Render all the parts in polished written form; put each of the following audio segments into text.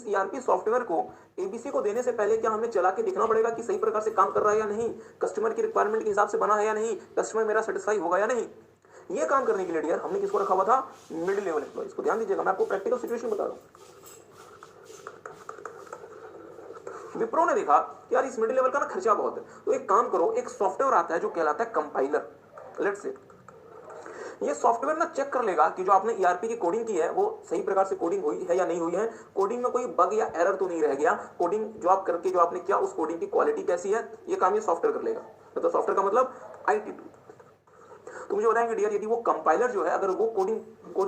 ERP software को ABC को देने से पहले क्या हमें चला के देखना पड़ेगा कि सही प्रकार से काम कर रहा है या नहीं, कस्टमर की रिक्वायरमेंट के हिसाब से बना है या नहीं, कस्टमर मेरा सेटिस्फाई होगा या नहीं। ये काम करने के लिए डियर हमने किसको रखा हुआ था, मिडिल लेवल एम्प्लॉइज को। ध्यान दीजिएगा, मैं आपको प्रैक्टिकल सिचुएशन बता रहा हूं। विप्रो ने देखा कि यार इस मिडिल लेवल का ना खर्चा बहुत है, तो एक काम करो, एक सॉफ्टवेयर आता है जो कहलाता है कंपाइलर। लेट्स से ये सॉफ्टवेयर ना चेक कर लेगा कि जो आपने ईआरपी की कोडिंग की है वो सही प्रकार से कोडिंग हुई है या नहीं हुई है, कोडिंग में कोई बग या एरर तो नहीं रह गया, कोडिंग जो आप करके जो आपने किया उस कोडिंग की क्वालिटी कैसी है, ये काम ये सॉफ्टवेयर कर लेगा। मतलब सॉफ्टवेयर का मतलब आईटी टूल। तो मुझे बताएंगे डियर, यदि वो कंपाइलर जो है अगर वो कोडिंग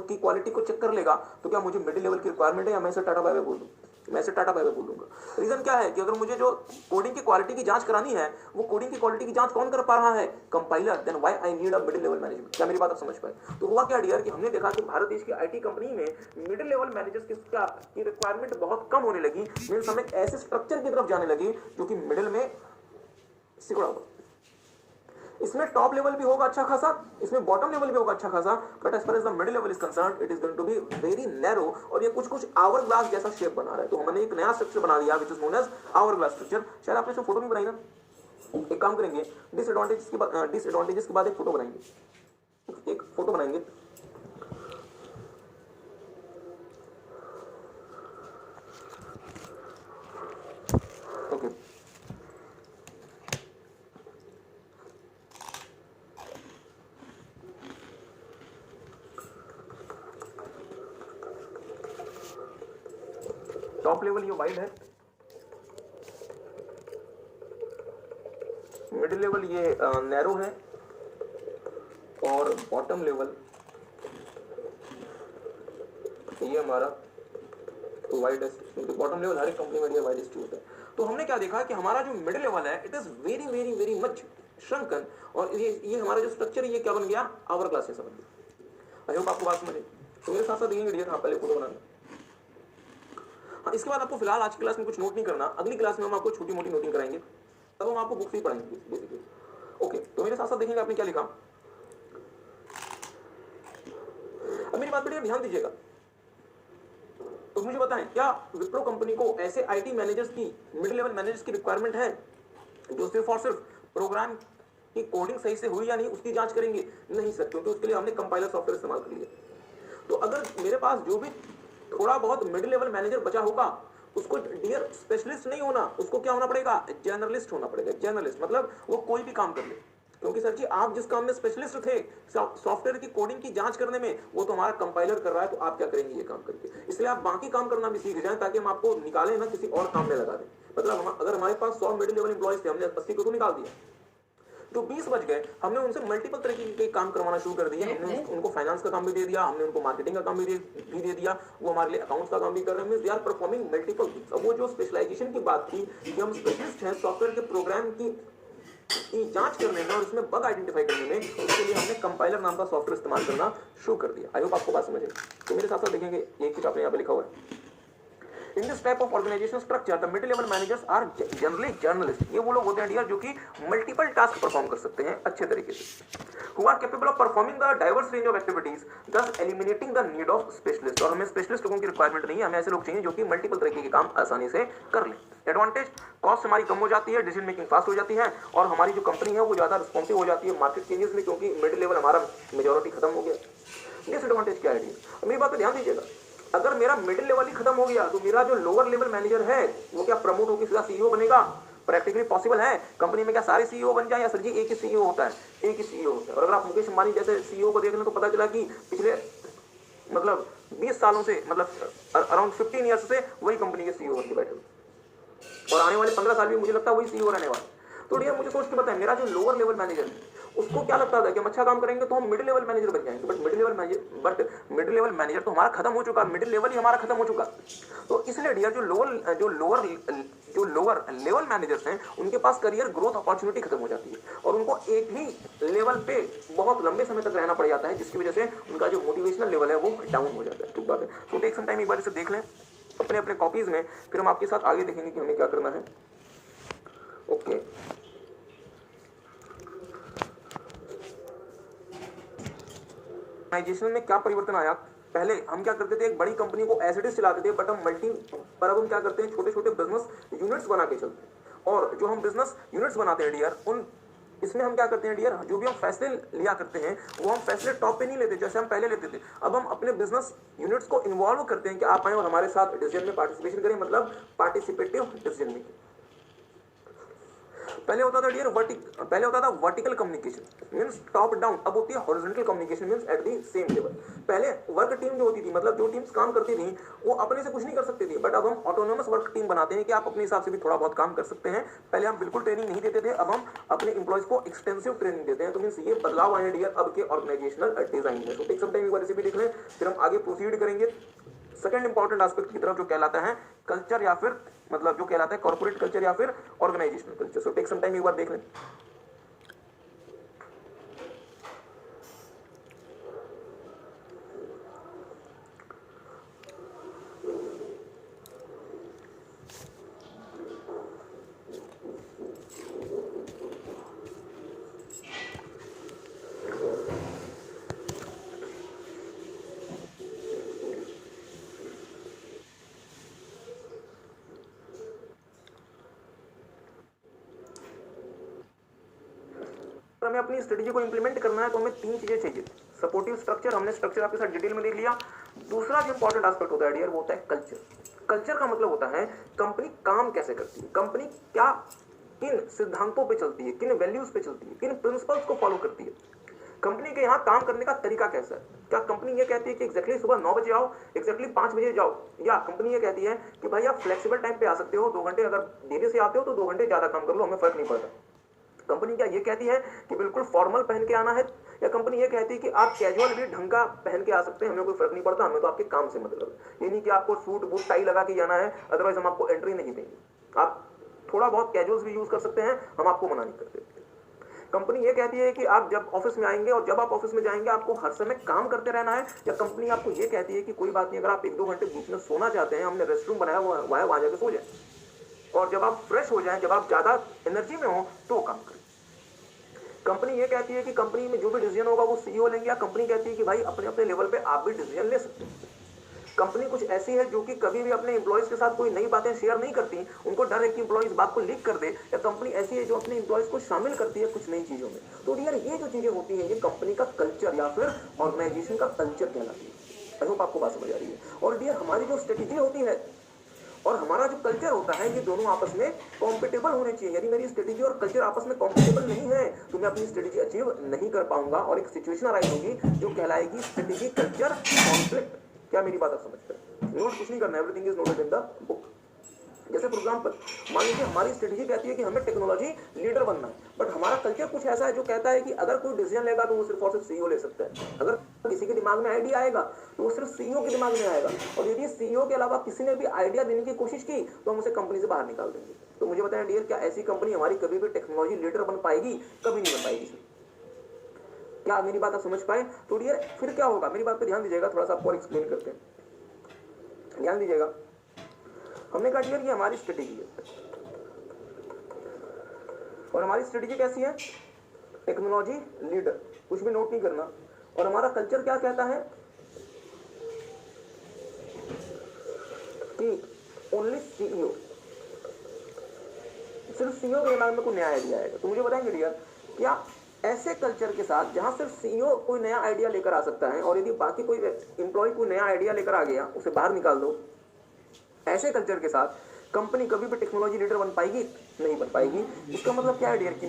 की क्वालिटी को चेक कर लेगा तो क्या मुझे मिडिल लेवल की रिक्वायरमेंट है या मैं इसे टाटा बाय बाय बोल दूं, मैं इसे टाटा बाय बाय बोल दूंगा। रीजन क्या है कि अगर मुझे जो कोडिंग की क्वालिटी की जांच करानी है वो कोडिंग की क्वालिटी की जांच कौन कर पा रहा है, compiler, then why I need a middle level management. क्या मेरी बात आप समझ पाए? तो हुआ क्या डियर कि हमने देखा कि भारत देश की आईटी कंपनी में मिडिल लेवल मैनेजर्स की रिक्वायरमेंट बहुत कम होने लगी। मींस हम एक ऐसे स्ट्रक्चर की तरफ जाने लगे जो कि मिडिल में सिकुड़ा हुआ। इसमें टॉप लेवल भी होगा अच्छा खासा, इसमें बॉटम लेवल भी होगा अच्छा खासा, but as far as the middle level is concerned it is going to be very narrow, और ये कुछ आवर ग्लास जैसा शेप बना रहा है। तो हमने एक नया स्ट्रक्चर बना दिया which is known as hourglass structure. शायद आपने इसमें फोटो भी बनाई ना, एक काम करेंगे, डिसएडवांटेजेस के बाद एक फोटो बनाएंगे, एक फोटो बनाएंगे। ओके टॉप लेवल ये वाइड है, मिडिल लेवल ये नैरो है, और बॉटम लेवल ये हमारा वाइड है। क्योंकि बॉटम लेवल हर एक कंपनी में ये वाइड होता है। तो हमने क्या देखा कि हमारा जो मिडिल लेवल है it is very very very much shrinking, और ये हमारा जो स्ट्रक्चर है ये क्या बन गया, आवर ग्लास जैसा बन गया। आई होप आपको बात समझ। तो मेरे साथ साथ देखेंगे डियर, पहले फोटो बनाना। हाँ, इसके बाद आपको फिलहाल आज की क्लास में कुछ नोट नहीं करना, अगली क्लास में हम आपको छोटी मोटी नोटिंग कराएंगे, तब हम आपको बुक से ही पढ़ाएंगे बेसिकली। ओके, तो मेरे साथ साथ देखेंगे आपने क्या लिखा। अब मेरी बात पर ध्यान दीजिएगा। तो मुझे बताएं, क्या विप्रो कंपनी को ऐसे आईटी मैनेजर्स की, मिडिल लेवल मैनेजर्स की रिक्वायरमेंट है जो सिर्फ और सिर्फ प्रोग्राम की कोडिंग सही से हुई या नहीं उसकी जांच करेंगे? नहीं सर, क्योंकि उसके लिए हमने कंपाइलर सॉफ्टवेयर इस्तेमाल कर लिया। तो अगर मेरे पास जो भी थोड़ा बहुत मिडिल लेवल मैनेजर बचा होगा उसको डियर स्पेशलिस्ट नहीं होना, उसको क्या होना पड़ेगा, जर्नलिस्ट होना पड़ेगा। जर्नलिस्ट मतलब वो कोई भी काम कर ले, क्योंकि सर जी आप जिस काम में स्पेशलिस्ट थे सॉफ्टवेयर की कोडिंग की जांच करने में, वो तो हमारा कंपाइलर कर रहा है, तो आप क्या करेंगे ये काम करके। इसलिए आप बाकी काम करना भी सीख जाएं ताकि हम आपको निकालें ना किसी और काम में लगा दें। मतलब अगर हमारे पास 100 मिडिल लेवल एम्प्लॉइज थे, हमने 80 को तो निकाल दिया, जो 20 बच गए हमने उनसे मल्टीपल तरीके के काम करवाना शुरू कर दिया। हमने उनको फाइनेंस का काम भी दे दिया, हमने उनको मार्केटिंग का काम भी दे दिया, वो हमारे लिए अकाउंट्स का काम भी कर रहे हैं। They are performing multiple things. अब वो जो स्पेशलाइजेशन की बात थी कि हम स्पेशलिस्ट हैं सॉफ्टवेयर के प्रोग्राम की जांच करने में और उसमें बग आइडेंटिफाई करने में, उसके लिए हमने कंपाइलर नाम का सॉफ्टवेयर इस्तेमाल करना शुरू कर दिया। आई होप आपको बात समझ। तो मेरे साथ साथ देखेंगे एक कुछ आपने यहाँ पे लिखा हुआ है, In this type of organizational structure, the middle level managers are generally journalists. ये वो लोग होते हैं डियर जो कि मल्टीपल टास्क परफॉर्म कर सकते हैं अच्छे तरीके से, who are capable of performing the diverse range of activities, thus eliminating the need of specialist. और हमें स्पेशलिस्ट लोगों की रिक्वायरमेंट नहीं है, हमें ऐसे लोग चाहिए जो कि मल्टीपल तरीके के काम आसानी से कर लें। एडवांटेज, कॉस्ट हमारी कम हो जाती है, डिसीजन मेकिंग फास्ट हो जाती है, और हमारी जो कंपनी है वो ज्यादा रिस्पॉन्सिव हो जाती है मार्केट चेंजेस में, क्योंकि मिडिल लेवल हमारा मेजोरिटी खत्म हो गया। डिसएडवांटेज क्या है? मेरी बात पे ध्यान दीजिएगा, अगर मेरा मिडिल लेवल ही खत्म हो गया तो मेरा जो लोअर लेवल मैनेजर है वो क्या प्रमोट होकर सीधा सीईओ बनेगा? प्रैक्टिकली पॉसिबल है? कंपनी में क्या सारे सीईओ बन जाए? या सर जी एक ही सीईओ होता है, एक ही सीईओ होता है। और अगर आप मुकेश अंबानी जैसे सीईओ को देख लें तो पता चला कि पिछले मतलब 20 सालों से, मतलब अराउंड 15 ईयर्स से वही कंपनी के सीईओ बनके बैठे, और आने वाले 15 साल भी मुझे लगता है वही सीईओ रहने वाला। तो डियर मुझे सोच के बताएं, मेरा जो लोअर लेवल मैनेजर है उसको क्या लगता था कि हम अच्छा काम करेंगे तो हम मिडिल लेवल मैनेजर बन जाएंगे, बट मिडिल लेवल मैनेजर तो हमारा खत्म हो चुका, मिडिल लेवल ही हमारा खत्म हो चुका। तो इसलिए डियर जो लोअर लेवल मैनेजर्स हैं उनके पास करियर ग्रोथ अपॉर्चुनिटी खत्म हो जाती है, और उनको एक ही लेवल पे बहुत लंबे समय तक रहना पड़ जाता है, जिसकी वजह से उनका जो मोटिवेशनल लेवल है वो डाउन हो जाता है। ठीक बात है। तो टेक सम टाइम, एक बार इसे देख लें अपने अपने कॉपीज में, फिर हम आपके साथ आगे देखेंगे कि हमें क्या करना है। ओके, ऑर्गेनाइजेशन में क्या परिवर्तन आया पहले हम क्या करते थे, एक बड़ी कंपनी को एज इट इज चलाते थे, बट हम पर अब हम क्या करते हैं, छोटे छोटे बिजनेस यूनिट्स बना के चलते हैं। और जो हम बिजनेस यूनिट्स बनाते हैं डियर, उन इसमें हम क्या करते हैं डियर, जो भी हम फैसले लिया करते हैं वो हम फैसले टॉप पे नहीं लेते जैसे हम पहले लेते थे। अब हम अपने बिजनेस यूनिट्स को इन्वॉल्व करते हैं कि आप आए और हमारे साथ डिसीजन में पार्टिसिपेशन करें, मतलब पार्टिसिपेटिव डिसीजन मेकिंग। पहले होता था vertical communication means top down, अब होती है horizontal communication means at the same level. पहले वर्क टीम जो होती थी, मतलब जो टीम्स काम करती थी वो अपने से कुछ नहीं कर सकती थी, बट अब हम ऑटोनोमस वर्क टीम बनाते हैं कि आप अपने हिसाब से भी थोड़ा बहुत काम कर सकते हैं। पहले हम बिल्कुल ट्रेनिंग नहीं देते थे, अब हम अपने एम्प्लॉयज को एक्सटेंसिव ट्रेनिंग देते हैं। तो मींस ये बदलाव आए डियर अब के ऑर्गेनाइजेशनल डिजाइन में। तो टेक सम टाइम एक बार इसे भी देख लें, फिर हम आगे प्रोसीड करेंगे सेकंड इंपॉर्टेंट एस्पेक्ट की तरफ, जो कहलाता है कल्चर या फिर मतलब जो कहलाता है कॉर्पोरेट कल्चर या फिर organizational culture. So take some time एक बार देख लें। हमें अपनी स्ट्रेटेजी को इंप्लीमेंट करना है तो हमें तीन चीजें चाहिए। सपोर्टिव स्ट्रक्चर, हमने स्ट्रक्चर आपके साथ डिटेल में देख लिया। दूसरा जो इंपॉर्टेंट एस्पेक्ट होता है डियर वो होता है कल्चर। कल्चर का मतलब होता है कंपनी काम कैसे करती है, कंपनी क्या किन सिद्धांतों पे चलती है, किन वैल्यूज पे चलती है, किन प्रिंसिपल्स को फॉलो करती है, कंपनी के यहाँ काम करने का तरीका कैसा है। क्या कंपनी ये कहती है कि एग्जैक्टली सुबह 9 बजे आओ, एग्जैक्टली 5 बजे जाओ, या कंपनी ये कहती है कि भाई आप फ्लेक्सिबल टाइम पे आ सकते हो, 2 घंटे अगर देरी से आते हो तो 2 घंटे ज्यादा काम कर लो, हमें फर्क नहीं पड़ता। कंपनी क्या ये कहती है कि बिल्कुल फॉर्मल पहन के आना है, या कंपनी ये कहती है कि आप कैजुअल भी ढंग का पहन के आ सकते हैं, हमें कोई फर्क नहीं पड़ता, हमें तो आपके काम से मतलब है। ये नहीं कि आपको सूट बूट टाई लगा के जाना है, अदरवाइज हम आपको एंट्री नहीं देंगे। आप थोड़ा बहुत कैजुअल्स भी यूज कर सकते हैं, हम आपको मना नहीं करते। कंपनी ये कहती है कि आप जब ऑफिस में आएंगे और जब आप ऑफिस में जाएंगे आपको हर समय काम करते रहना है, या कंपनी आपको ये कहती है कि कोई बात नहीं, अगर आप 1-2 घंटे बीच में सोना चाहते हैं, हमने रेस्ट रूम बनाया हुआ है वहां जाकर सो जाए, और जब आप फ्रेश हो जाएं, जब आप ज्यादा एनर्जी में हो तो काम करें। कंपनी ये कहती है कि कंपनी में जो भी डिसीजन होगा वो सीईओ लेंगे, या कंपनी कहती है कि भाई अपने अपने लेवल पे आप भी डिसीजन ले सकते हैं। कंपनी कुछ ऐसी है जो कि कभी भी अपने एम्प्लॉयज के साथ कोई नई बातें शेयर नहीं करती, उनको डर है कि एम्प्लॉय इस बात को लीक कर दे, या कंपनी ऐसी है जो अपने एम्प्लॉयज को शामिल करती है कुछ नई चीजों में। तो यार ये जो चीजें होती है ये कंपनी का कल्चर या फिर ऑर्गेनाइजेशन का कल्चर कहलाती है। आई होप आपको बात समझ आ रही है। और डियर हमारी जो स्ट्रेटेजी होती है और हमारा जो कल्चर होता है ये दोनों आपस में कॉम्पिटेबल होने चाहिए। यदि मेरी स्ट्रेटेजी और कल्चर आपस में कॉम्पिटेबल नहीं है तो मैं अपनी स्ट्रेटेजी अचीव नहीं कर पाऊंगा, और एक सिचुएशन अराइज होगी जो कहलाएगी स्ट्रेटेजी कल्चर कॉन्फ्लिक्ट। क्या मेरी बात आप समझते हैं? नोट कुछ नहीं करना, everything is noted in the book. जैसे फॉर एग्जाम्पल मान लीजिए हमारी स्ट्रेटेजी कहती है कि हमें टेक्नोलॉजी लीडर बनना है, बट हमारा कल्चर कुछ ऐसा है जो कहता है कि अगर कोई डिसीजन लेगा तो वो सिर्फ और सिर्फ सीईओ ले सकता है। अगर किसी के दिमाग में आइडिया आएगा तो वो सिर्फ सीईओ के दिमाग में आएगा, और यदि सीईओ के अलावा किसी ने भी आइडिया देने की कोशिश की तो हम उसे कंपनी से बाहर निकाल देंगे। तो मुझे बताएं डियर, क्या ऐसी कंपनी हमारी कभी भी टेक्नोलॉजी लीडर बन पाएगी? कभी नहीं बन पाएगी। क्या मेरी बात आप समझ पाए? तो डियर फिर क्या होगा, मेरी बात पे ध्यान दीजिएगा, थोड़ा सा आपको और एक्सप्लेन करते हैं, ध्यान दीजिएगा। हमने कहा डियर ये हमारी स्ट्रेटेजी है, और हमारी स्ट्रेटेजी कैसी है? टेक्नोलॉजी लीडर, कुछ भी नोट नहीं करना। और हमारा कल्चर क्या कहता है कि ओनली सीईओ, सिर्फ सीईओ के दिमाग में कोई नया आइडिया आएगा। तो मुझे बताएंगे डियर, क्या ऐसे कल्चर के साथ जहां सिर्फ सीईओ कोई नया आइडिया लेकर आ सकता है, और यदि बाकी कोई एम्प्लॉय कोई नया आइडिया लेकर आ गया उसे बाहर निकाल दो, ऐसे कल्चर के साथ कंपनी कभी भी टेक्नोलॉजी लीडर बन पाएगी? नहीं बन पाएगी। इसका मतलब क्या है डियर कि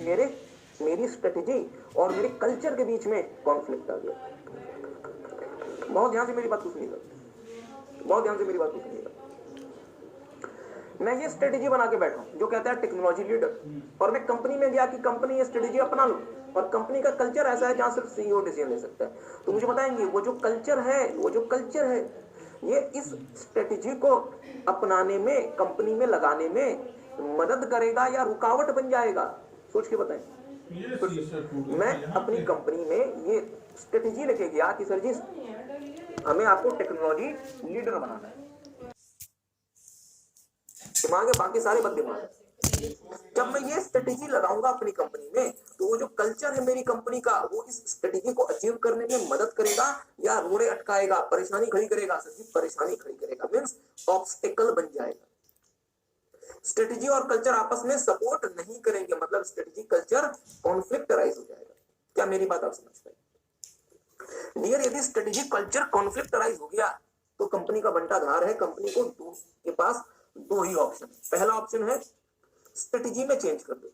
मेरी स्ट्रेटेजी और मेरे कल्चर के बीच में कॉन्फ्लिक्ट आ गया। बहुत ध्यान से मेरी बात को सुनिएगा, बहुत ध्यान से मेरी बात को सुनिएगा। मैं ये स्ट्रेटेजी बना के बैठा हूं जो कहता है टेक्नोलॉजी लीडर, और मैं कंपनी में गया कि कंपनी ये स्ट्रेटेजी अपना लो, और कंपनी का कल्चर ऐसा है जहां सिर्फ सीईओ डिसीजन ले सकता है। तो मुझे बताएंगे वो जो कल्चर है ये इस स्ट्रेटेजी को अपनाने में, कंपनी में लगाने में मदद करेगा या रुकावट बन जाएगा? सोच के बताएं। मैं अपनी कंपनी में ये स्ट्रेटेजी लेके गया कि सर जी हमें आपको टेक्नोलॉजी लीडर बनाना है, दिमाग है बाकी सारे बद दिमाग है, जब मैं ये स्ट्रेटेजी लगाऊंगा अपनी कंपनी में, तो वो जो कल्चर है मेरी कंपनी का, वो इस स्ट्रेटेजी को अचीव करने में मदद करेगा या रोड़े अटकाएगा, परेशानी खड़ी करेगा? सर जी, परेशानी खड़ी करेगा, मीन्स ऑब्स्टेकल बन जाएगा। स्ट्रेटेजी और कल्चर आपस में सपोर्ट नहीं करेंगे, मतलब स्ट्रेटेजी कल्चर कॉन्फ्लिक्टराइज हो जाएगा। क्या मेरी बात आप समझ पाए? डियर, यदि स्ट्रेटेजी कल्चर कॉन्फ्लिक्टराइज हो गया तो कंपनी का बंटाधार है। कंपनी को के पास दो ही ऑप्शन है। पहला ऑप्शन है स्ट्रेटेजी में चेंज कर दो,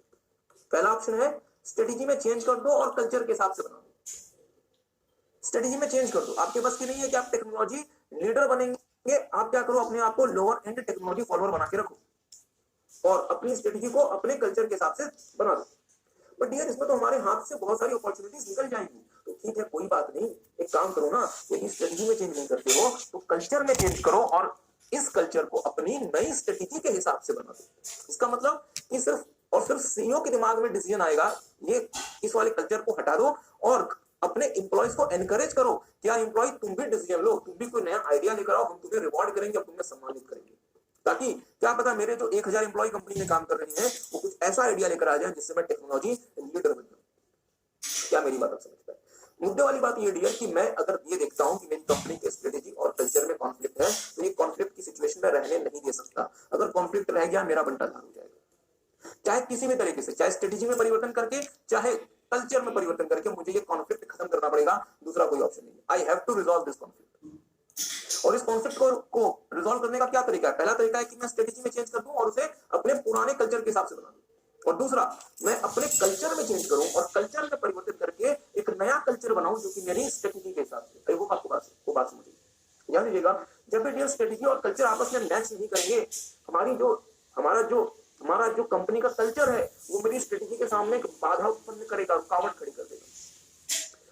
पहला ऑप्शन है स्ट्रेटेजी में चेंज कर दो और कल्चर के हिसाब से बना दो। स्ट्रेटेजी में चेंज कर दो, आपके पास की नहीं है कि आप टेक्नोलॉजी लीडर बनेंगे, आप क्या करो, अपने आप को लोअर एंड टेक्नोलॉजी फॉलोअर बना के रखो और अपनी स्ट्रेटेजी को अपने कल्चर के हिसाब से बना दो। बट डियर, इसमें तो हमारे हाथ से बहुत सारी अपॉर्चुनिटीज निकल जाएंगी। तो ठीक है, कोई बात नहीं, एक काम करो ना, यदि स्ट्रेटेजी में चेंज नहीं करते हो तो कल्चर में चेंज करो और इस कल्चर को अपनी नई स्ट्रेटेजी के हिसाब से बना दो। इसका मतलब कि सिर्फ और सिर्फ सीईओ के दिमाग में डिसीजन आएगा, ये इस वाले कल्चर को हटा दो और अपने एम्प्लॉयज को एनकरेज करो, क्या एम्प्लॉय तुम भी डिसीजन लो, तुम भी कोई नया आइडिया लेकर आओ, हम तुम्हें रिवॉर्ड करेंगे, हम तुम्हें सम्मानित करेंगे। ताकि क्या पता मेरे जो 1000 एम्प्लॉय कंपनी में काम कर रही है वो कुछ ऐसा आइडिया लेकर आ जाए जिससे मैं टेक्नोलॉजी लीडर बन जाऊं। क्या मेरी बात आप समझ पाए? मुद्दे वाली बात ये डियर कि मैं अगर ये देखता हूं कि मेरी कंपनी के स्ट्रेटेजी और कल्चर में कॉन्फ्लिक्ट है, तो ये कॉन्फ्लिक्ट की सिचुएशन में रहने नहीं दे सकता। अगर कॉन्फ्लिक्ट रह गया, मेरा बंटाधार हो जाएगा। चाहे किसी भी तरीके से, चाहे स्ट्रेटेजी में परिवर्तन करके, चाहे कल्चर में परिवर्तन करके, मुझे ये कॉन्फ्लिक्ट खत्म करना पड़ेगा, दूसरा कोई ऑप्शन नहीं। I have to resolve this conflict. और इस कॉन्सेप्ट को रिजॉल्व करने का क्या तरीका है? पहला तरीका है कि मैं स्ट्रेटेजी में चेंज कर दूं और उसे अपने पुराने कल्चर के हिसाब से बना दूं, और दूसरा, मैं अपने कल्चर में चेंज करूं और कल्चर में परिवर्तित करके एक नया कल्चर बनाऊं जो कि मेरी स्ट्रेटेजी के हिसाब से। वो बात समझिए, ध्यान दीजिएगा। जब भी स्ट्रेटेजी और कल्चर आपस में मैच नहीं करेंगे, हमारा जो कंपनी का कल्चर है वो मेरी स्ट्रेटेजी के सामने एक बाधा उत्पन्न करेगा, रुकावट खड़ी कर देगा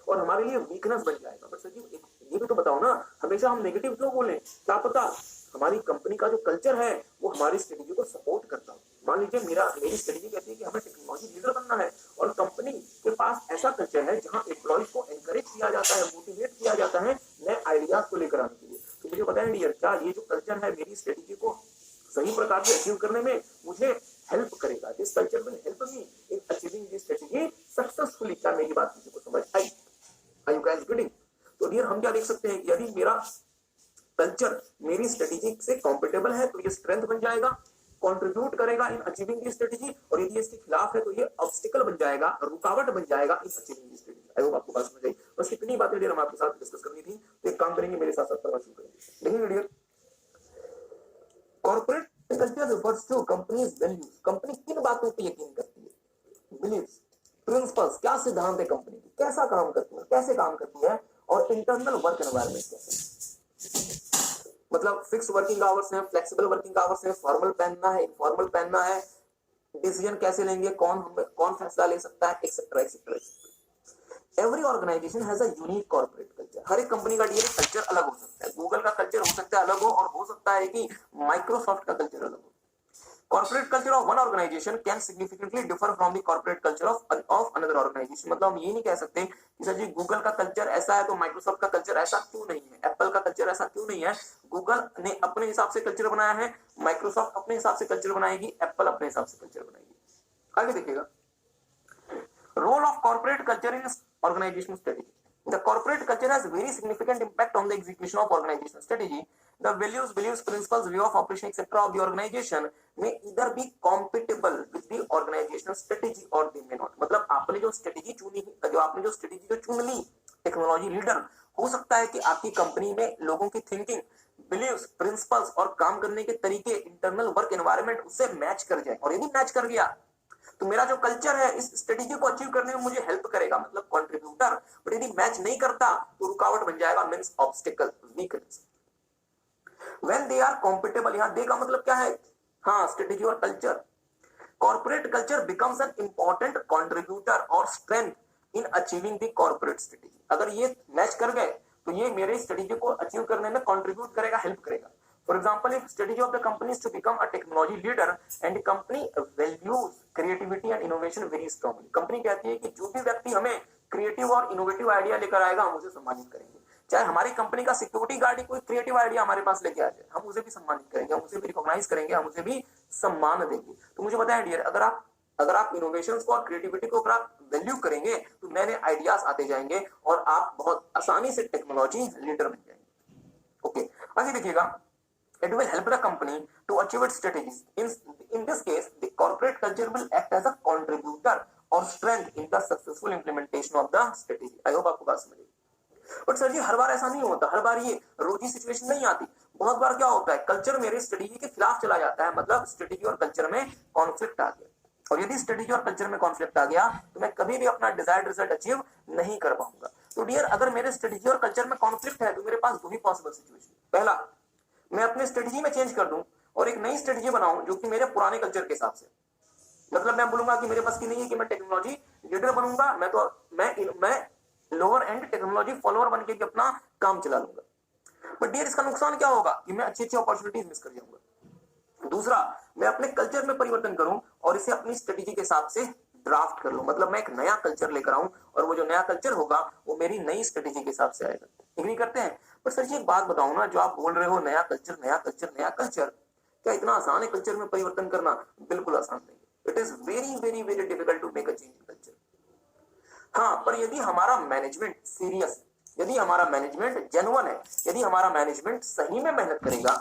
और हमारे लिए वीकनेस बन जाएगा। बट सर जी, ये भी तो बताओ ना, हमेशा हम नेगेटिव क्यों बोले? क्या पता हमारी कंपनी का जो कल्चर है वो हमारी स्ट्रेटेजी को सपोर्ट करता हो। मान लीजिए मेरी स्ट्रेटेजी कहती है कि हमें टेक्नोलॉजी लीडर बनना है और कंपनी के पास ऐसा कल्चर है जहां एम्प्लॉयज को एनकरेज किया जाता है, मोटिवेट किया जाता है नए आइडियाज को लेकर आने के लिए। तो मुझे बताएं डियर, क्या ये जो कल्चर है मेरी स्ट्रेटेजी को सही प्रकार से अचीव करने में मुझे हेल्प करेगा? This culture will help me in achieving this strategy successfully. क्या मेरी बात किसी को समझ आई? Are you guys getting? तो डियर, हम क्या देख सकते हैं कि यदि मेरा कल्चर मेरी स्ट्रेटेजी से कॉम्पेटेबल है तो ये स्ट्रेंथ बन जाएगा, कंट्रीब्यूट करेगा इन अचीविंग दी स्ट्रेटेजी, और यदि इसके खिलाफ है तो ये ऑब्स्टिकल बन जाएगा, रुकावट बन जाएगा in achieving the strategy. I hope आपको बात समझ आई। बस इतनी बातें डियर हम आपके साथ डिस्कस करनी थी, तो एक काम करेंगे, मेरे साथ साथ करना शुरू करेंगे। देखिए dear, corporate culture refers to companies values. Company किन बातों पे यकीन करती है? बिलीव्स, प्रिंसिपल्स, क्या सिद्धांत है कंपनी की, कैसा काम करती है, कैसे काम करती है, और इंटरनल वर्क एनवायरनमेंट कैसा है। मतलब फिक्स वर्किंग आवर्स है, फ्लेक्सिबल वर्किंग आवर्स है, फॉर्मल पहनना है, इनफॉर्मल पहनना है, डिसीजन कैसे लेंगे, कौन फैसला ले सकता है, etcetera etcetera. Every organisation has a unique corporate culture. हर एक कंपनी का डीएनए कल्चर अलग हो सकता है। गूगल का कल्चर हो सकता है अलग हो, और हो सकता है कि माइक्रोसॉफ्ट का कल्चर अलग हो। Corporate culture of one organization can significantly differ from the corporate culture of another organization। मतलब हम ये नहीं कह सकते कि सर जी गूगल का कल्चर ऐसा है तो माइक्रोसॉफ्ट का कल्चर ऐसा क्यों नहीं है, एप्पल का कल्चर ऐसा क्यों नहीं है। गूगल ने अपने हिसाब से कल्चर बनाया है, माइक्रोसॉफ्ट अपने हिसाब से कल्चर बनाएगी, एप्पल अपने हिसाब से कल्चर बनाएगी। आगे देखिएगा, role of corporate culture in organizational strategy. The corporate culture has very significant impact on the execution of organizational strategy. The values, beliefs, principles, way of operation, etc. of the organization may either be compatible with the organizational strategy or they may not। मतलब आपने जो strategy चुन ली technology leader, हो सकता है कि आपकी company में लोगों की थिंकिंग, बिलीव्स, प्रिंसिपल्स और काम करने के तरीके, इंटरनल वर्क एनवायरनमेंट उससे मैच कर जाए। और यदि मैच कर गया तो मेरा जो कल्चर है इस स्ट्रेटेजी को अचीव करने में मुझे हेल्प करेगा, मतलब कंट्रीब्यूटर। बट यदि मैच नहीं करता तो रुकावट बन जाएगा, means obstacle, weakness. When they are compatible, यहां दे का मतलब क्या है? हाँ, स्ट्रेटेजी और culture. Corporate culture becomes an important contributor और strength in achieving the corporate strategy. अगर ये मैच कर गए तो ये मेरे स्ट्रेटेजी को अचीव करने में कंट्रीब्यूट करेगा, हेल्प करेगा। For example, if strategy of the company is to become a technology leader and the company values creativity and innovation very strongly, company कहती है कि जो भी व्यक्ति हमें क्रिएटिव और इनोवेटिव आइडिया लेकर आएगा हम उसे सम्मानित करेंगे। चाहे हमारी कंपनी का सिक्योरिटी गार्ड कोई क्रिएटिव आइडिया हमारे पास लेके आ जाए, हम उसे भी सम्मानित करेंगे, हम उसे भी रिकॉग्नाइज करेंगे, हम उसे भी सम्मान देंगे। तो मुझे बताया डियर, अगर आप इनोवेशंस को और क्रिएटिविटी को अगर आप वैल्यू करेंगे तो नए नए आइडियाज आते जाएंगे और आप बहुत आसानी से टेक्नोलॉजी लीडर बन जाएंगे। ओके, आगे देखिएगा, it will help the company to achieve its strategies. In this case, the corporate culture will act as a contributor or strength in the successful implementation of the strategy. I hope आपको बात समझ आई। But sir जी हर बार ऐसा नहीं होता, हर बार ये रोजी situation नहीं आती। बहुत बार क्या होता है, कल्चर मेरे स्ट्रेटेजी के खिलाफ चला जाता है, मतलब स्ट्रेटेजी और कल्चर में कॉन्फ्लिक्ट आ गया, और यदि स्ट्रेटेजी और कल्चर में कॉन्फ्लिक्ट आ गया तो मैं कभी भी अपना डिजायर्ड रिजल्ट अचीव नहीं कर पाऊंगा। तो डियर, अगर मेरे स्ट्रेटेजी और कल्चर में कॉन्फ्लिक्ट है तो मेरे पास दो ही पॉसिबल सिचुएशन। पहला, मैं अपने स्ट्रेटेजी में चेंज कर दूं और एक नई स्ट्रेटेजी बनाऊं जो कि मेरे पुराने कल्चर के हिसाब से, मतलब मैं बोलूंगा कि मेरे पास की नहीं है कि मैं टेक्नोलॉजी लीडर बनूंगा, मैं लोअर एंड टेक्नोलॉजी फॉलोअर बनके अपना काम चला लूंगा। बट डियर, इसका नुकसान क्या होगा कि मैं अच्छी अच्छी अपॉर्चुनिटीज मिस कर जाऊंगा। दूसरा, मैं अपने कल्चर में परिवर्तन करूं और इसे अपनी स्ट्रेटेजी के हिसाब से ड्राफ्ट कर लूं, मतलब मैं एक नया कल्चर लेकर आऊं और वो जो नया कल्चर होगा वो मेरी नई स्ट्रेटेजी के हिसाब से आएगा। एग्री करते हैं? पर सर जी एक बात बताओ ना, जो आप बोल रहे हो नया कल्चर नया कल्चर नया कल्चर, क्या इतना आसान है कल्चर में परिवर्तन करना? बिल्कुल आसान नहीं। It is very very very difficult to make a change in culture. हाँ, पर यदि हमारा मैनेजमेंट सीरियस है, यदि हमारा मैनेजमेंट जेन्युइन है, यदि हमारा मैनेजमेंट सही में मेहनत करेगा,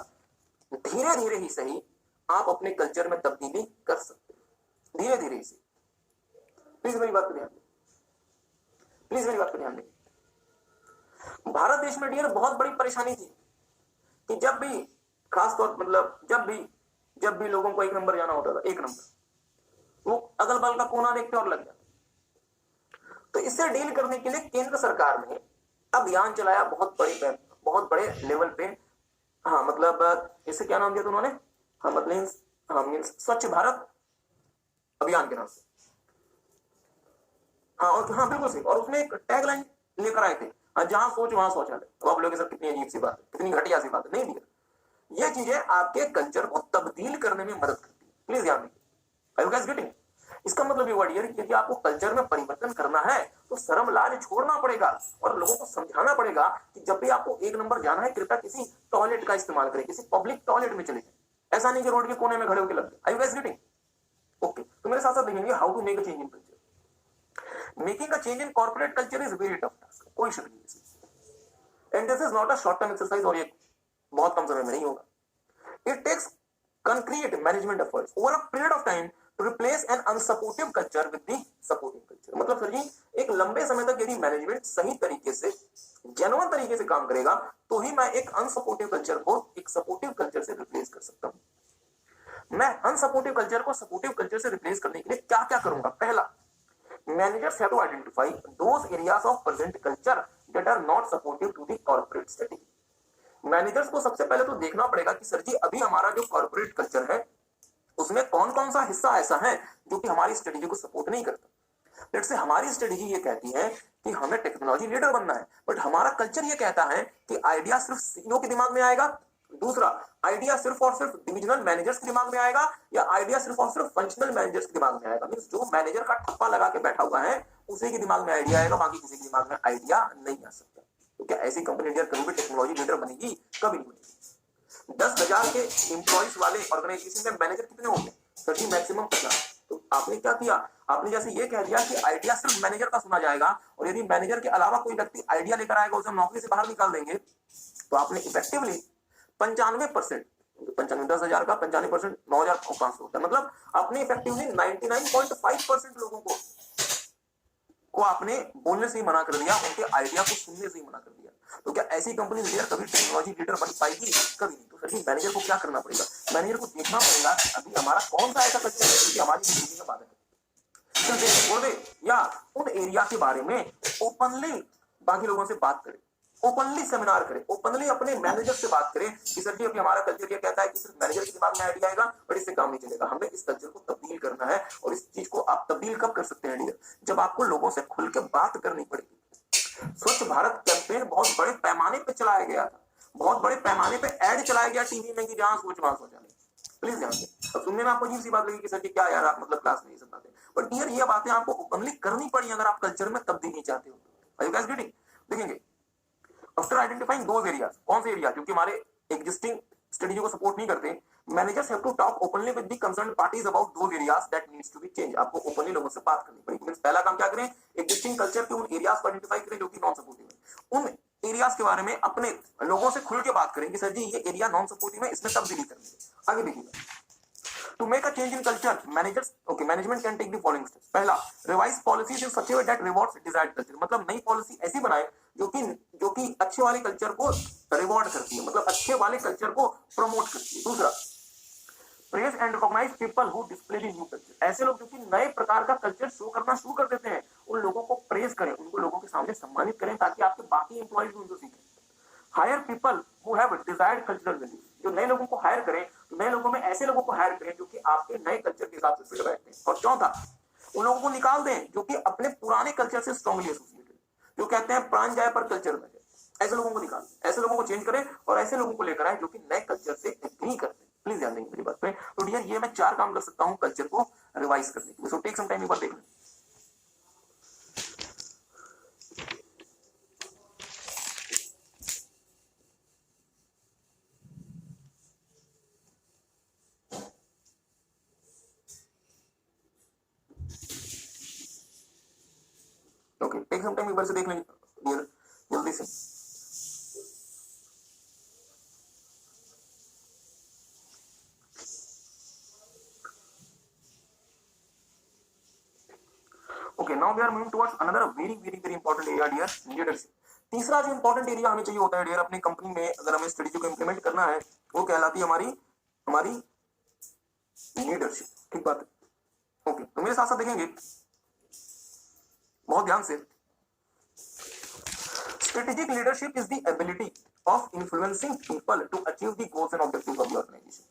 धीरे धीरे ही सही आप अपने कल्चर में तब्दीली कर सकते हैं, धीरे धीरे ही सही। प्लीज मेरी बात पर ध्यान दें, प्लीज मेरी बात पर ध्यान दें। भारत देश में डियर बहुत बड़ी परेशानी थी कि जब भी खासतौर मतलब जब भी लोगों को एक नंबर जाना होता था, एक नंबर, वो अगल बगल का कोना देखते और लग जाता। तो इससे डील करने के लिए केंद्र सरकार ने अभियान चलाया बहुत बड़े लेवल पे। हाँ, मतलब इसे क्या नाम दिया था उन्होंने? हाँ, मतलब स्वच्छ भारत अभियान के नाम से। हाँ, और हाँ बिल्कुल सही। और उसमें एक टैगलाइन लेकर आए थे, हाँ, जहां सोच वहां शौचालय। तो आप लोगों के साथ कितनी अजीब सी बात है, कितनी घटिया सी बात है। नहीं दिया, ये चीजें आपके कल्चर को तब्दील करने में मदद करती है। प्लीज ध्यान दीजिए। Are you guys getting? इसका मतलब ये वर्ड है कि यदि आपको कल्चर में परिवर्तन करना है तो शर्म लाज छोड़ना पड़ेगा और लोगों को समझाना पड़ेगा कि जब भी आपको एक नंबर जाना है कृपया किसी टॉयलेट का इस्तेमाल करें, किसी पब्लिक टॉयलेट में चले जाए। ऐसा नहीं कि रोड के कोने में खड़े होकर लग जाए। Are you guys getting? Okay, तो मेरे साथ साथ देखेंगे how to make a change in culture. Making a change in corporate culture is very tough task, कोई शक नहीं है। And this is not a short term exercise, और ये बहुत कम समय में नहीं होगा। It takes concrete management efforts over a period of time to replace an unsupportive culture with the supporting culture। मतलब सर जी एक लंबे समय तक यदि मैनेजमेंट सही तरीके से जेन्युइन तरीके से काम करेगा तो ही मैं एक अनसपोर्टिव कल्चर को एक सपोर्टिव कल्चर से रिप्लेस कर सकता हूं। मैं अनसपोर्टिव कल्चर को सपोर्टिव कल्चर से रिप्लेस करने के लिए क्या क्या करूंगा? पहला, managers have to identify those areas of present culture that are not supportive to the corporate strategy। Managers को सबसे पहले तो देखना पड़ेगा कि सर जी अभी हमारा जो कॉर्पोरेट कल्चर है उसमें कौन कौन सा हिस्सा ऐसा है जो कि हमारी स्ट्रेटेजी को सपोर्ट नहीं करता। लेट्स से हमारी स्ट्रेटेजी ये कहती है कि हमें टेक्नोलॉजी लीडर बनना है, बट हमारा कल्चर ये कहता है कि आइडिया सिर्फ सीईओ के दिमाग में आएगा, दूसरा आइडिया सिर्फ और सिर्फ डिविजनल मैनेजर्स के दिमाग में आएगा, या आइडिया सिर्फ और सिर्फ फंक्शनल मैनेजर्स के दिमाग में आएगा। मींस जो मैनेजर का ठप्पा लगा के बैठा हुआ है उसी के दिमाग में आइडिया आएगा, बाकी किसी के दिमाग में आइडिया नहीं आ सकता। तो क्या ऐसी कंपनी लीडर कभी भी टेक्नोलॉजी लीडर बनेगी? कभी नहीं बनेगी। 10,000 के एम्प्लॉइज वाले ऑर्गेनाइजेशन में मैनेजर कितने होंगे? सर जी मैक्सिमम 50। तो आपने क्या किया? आपने जैसे ये कह दिया कि आइडिया सिर्फ मैनेजर का सुना जाएगा और यदि मैनेजर के अलावा कोई व्यक्ति आइडिया लेकर आएगा उसे नौकरी से बाहर निकाल देंगे, तो आपने इफेक्टिवली 95%, 10,000 का 95% 9,500 होता है, मतलब आपने इफेक्टिवली 99.5% लोगों को आपने बोलने से ही मना कर दिया, उनके आइडिया को सुनने से ही मना कर दिया। तो क्या ऐसी कंपनी लीडर कभी टेक्नोलॉजी लीडर बन पाएगी? कभी नहीं। तो सर मैनेजर को क्या करना पड़ेगा? मैनेजर को देखना पड़ेगा अभी हमारा कौन सा ऐसा कल्चर है जो हमारी जिंदगी में बाधक है, सिर्फ छोड़ दे, या उन एरिया के बारे में ओपनली बाकी लोगों से बात करें, ओपनली सेमिनार करें, ओपनली अपने मैनेजर से बात करें कि सर जी अभी हमारा कल्चर ये कहता है कि सिर्फ मैनेजर के दिमाग में आइडिया आएगा और इससे काम नहीं चलेगा, हमें इस कल्चर को तब्दील करना है। और इस चीज को आप तब्दील कब कर सकते हैं डियर? जब आपको लोगों से खुल के बात करनी पड़ेगी। स्वच्छ भारत कैंपेन बहुत बड़े पैमाने पे चलाया गया था, बहुत बड़े पैमाने पे एड चलाया गया टीवी में कि जहां सोच वहां शौचालय। प्लीज ध्यान दें। अब सुनने में आपको अजीब सी बात लगी कि सर जी क्या यार आप मतलब क्लास में ये सब बातें, बट डियर ये बातें आपको ओपनली करनी पड़ी अगर आप कल्चर में तब्दीली चाहते हो। Are you guys getting? देखेंगे आफ्टर आइडेंटिफाइंग दोज एरियाज, कौन से एरिया जो कि हमारे एग्जिस्टिंग स्ट्रेटेजी को सपोर्ट नहीं करते, managers have to talk openly with the concerned parties about those areas that needs to be change. आपको ओपनली लोगों से बात करनी पड़ेगी। मींस पहला काम क्या करें, एग्जिस्टिंग कल्चर के उन एरियाज को आइडेंटिफाई करें जो कि नॉन सपोर्टिव है। उन एरियाज के बारे में अपने लोगों से खुल के बात करें कि सर जी ये एरिया नॉन सपोर्टिव है, इसमें तब्दीली करनी है। आगे देखिए, to make a change in culture, management can take the following steps। पहला, revise policies in such a way that rewards desired culture। मतलब नई पॉलिसी ऐसी बनाए जो कि अच्छे वाले कल्चर को रिवॉर्ड करती है, मतलब अच्छे वाले कल्चर को प्रमोट करती है। दूसरा, praise and recognize people who display the new culture. ऐसे लोग जो कि नए प्रकार का कल्चर शो करना शुरू कर देते हैं, उन लोगों को प्रेज करें, उनको लोगों के सामने सम्मानित करें ताकि आपके बाकी एम्प्लॉइज भी उनको सीखें। Hire people who have desired cultural values. जो नए लोगों को हायर करें, तो नए लोगों में ऐसे लोगों को हायर करें जो कि आपके नए कल्चर के हिसाब से फिट बैठते हैं। और चौथा, उन लोगों को निकाल दें जो कि अपने पुराने कल्चर से स्ट्रांगली एसोसिएटेड, जो कहते हैं प्राण जाए पर कल्चर में जाए। ऐसे लोगों को निकाल, ऐसे लोगों को चेंज करें और ऐसे लोगों को लेकर आए जो कि नए कल्चर से एग्री करते हैं। प्लीज ध्यान देंगे मेरी बात पे। तो डियर, ये मैं 4 काम कर सकता हूं कल्चर को रिवाइज करने के लिए। सो टेक सम टाइम, एक बार देख लें। ओके, टेक सम टाइम, एक बार से देख लेंगे डियर, जल्दी से। Okay, now we are moving towards another very important area dear, leadership. तीसरा जो इंपॉर्टेंट एरिया हमें चाहिए होता है डियर अपनी कंपनी में, अगर हमें स्ट्रेटेजी को इंप्लीमेंट करना है, वो कहलाती है हमारी लीडरशिप। ठीक बात है। ओके, तो मेरे साथ साथ देखेंगे बहुत ध्यान से। Strategic leadership is the ability of influencing people to achieve the goals and objectives of the organization.